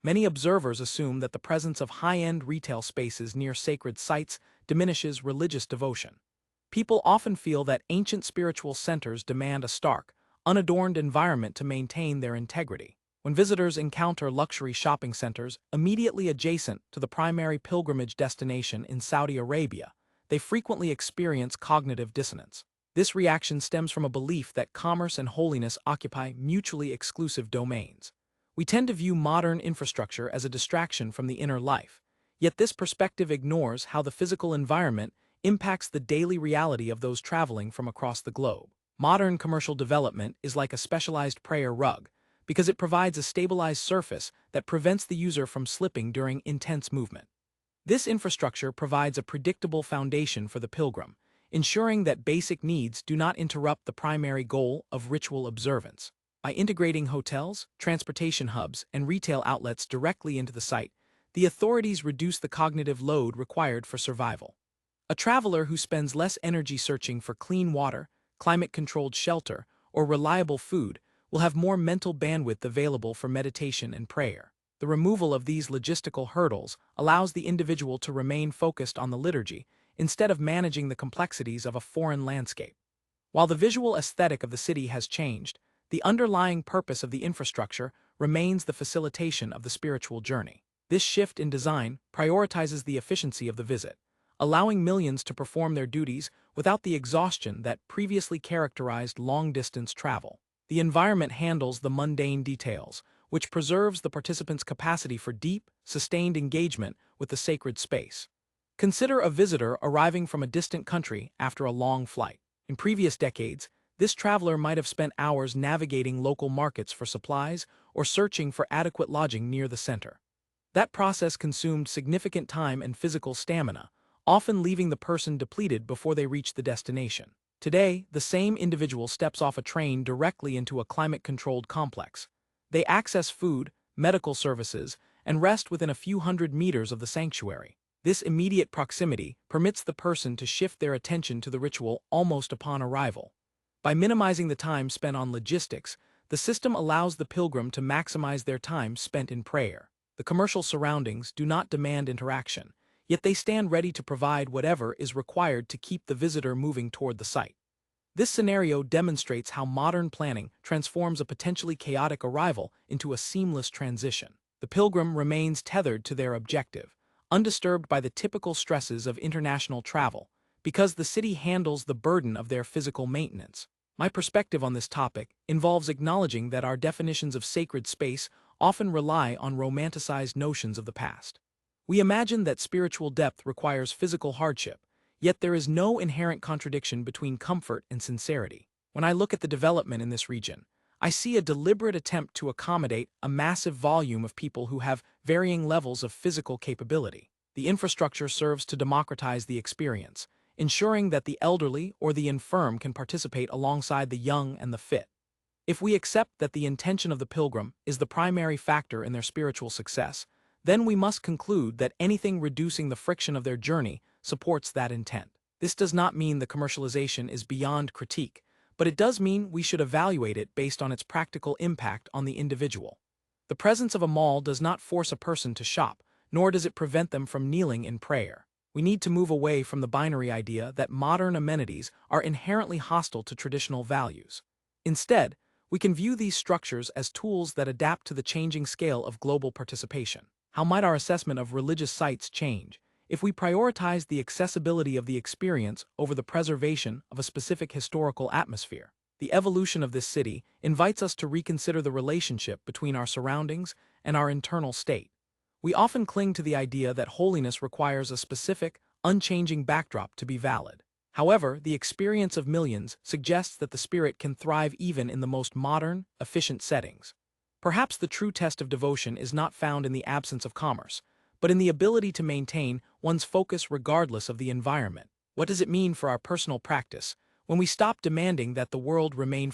Many observers assume that the presence of high-end retail spaces near sacred sites diminishes religious devotion. People often feel that ancient spiritual centers demand a stark, unadorned environment to maintain their integrity. When visitors encounter luxury shopping centers immediately adjacent to the primary pilgrimage destination in Saudi Arabia, they frequently experience cognitive dissonance. This reaction stems from a belief that commerce and holiness occupy mutually exclusive domains. We tend to view modern infrastructure as a distraction from the inner life, yet this perspective ignores how the physical environment impacts the daily reality of those traveling from across the globe. Modern commercial development is like a specialized prayer rug, because it provides a stabilized surface that prevents the user from slipping during intense movement. This infrastructure provides a predictable foundation for the pilgrim, ensuring that basic needs do not interrupt the primary goal of ritual observance. By integrating hotels, transportation hubs, and retail outlets directly into the site, the authorities reduce the cognitive load required for survival. A traveler who spends less energy searching for clean water, climate-controlled shelter, or reliable food will have more mental bandwidth available for meditation and prayer. The removal of these logistical hurdles allows the individual to remain focused on the liturgy instead of managing the complexities of a foreign landscape. While the visual aesthetic of the city has changed, the underlying purpose of the infrastructure remains the facilitation of the spiritual journey. This shift in design prioritizes the efficiency of the visit, allowing millions to perform their duties without the exhaustion that previously characterized long-distance travel. The environment handles the mundane details, which preserves the participant's capacity for deep, sustained engagement with the sacred space. Consider a visitor arriving from a distant country after a long flight. In previous decades, this traveler might have spent hours navigating local markets for supplies or searching for adequate lodging near the center. That process consumed significant time and physical stamina, often leaving the person depleted before they reach the destination. Today, the same individual steps off a train directly into a climate-controlled complex. They access food, medical services, and rest within a few hundred meters of the sanctuary. This immediate proximity permits the person to shift their attention to the ritual almost upon arrival. By minimizing the time spent on logistics, the system allows the pilgrim to maximize their time spent in prayer. The commercial surroundings do not demand interaction, yet they stand ready to provide whatever is required to keep the visitor moving toward the site. This scenario demonstrates how modern planning transforms a potentially chaotic arrival into a seamless transition. The pilgrim remains tethered to their objective, undisturbed by the typical stresses of international travel, because the city handles the burden of their physical maintenance. My perspective on this topic involves acknowledging that our definitions of sacred space often rely on romanticized notions of the past. We imagine that spiritual depth requires physical hardship, yet there is no inherent contradiction between comfort and sincerity. When I look at the development in this region, I see a deliberate attempt to accommodate a massive volume of people who have varying levels of physical capability. The infrastructure serves to democratize the experience, ensuring that the elderly or the infirm can participate alongside the young and the fit. If we accept that the intention of the pilgrim is the primary factor in their spiritual success, then we must conclude that anything reducing the friction of their journey supports that intent. This does not mean the commercialization is beyond critique, but it does mean we should evaluate it based on its practical impact on the individual. The presence of a mall does not force a person to shop, nor does it prevent them from kneeling in prayer. We need to move away from the binary idea that modern amenities are inherently hostile to traditional values. Instead, we can view these structures as tools that adapt to the changing scale of global participation. How might our assessment of religious sites change if we prioritize the accessibility of the experience over the preservation of a specific historical atmosphere? The evolution of this city invites us to reconsider the relationship between our surroundings and our internal state. We often cling to the idea that holiness requires a specific, unchanging backdrop to be valid. However, the experience of millions suggests that the spirit can thrive even in the most modern, efficient settings. Perhaps the true test of devotion is not found in the absence of commerce, but in the ability to maintain one's focus regardless of the environment. What does it mean for our personal practice when we stop demanding that the world remain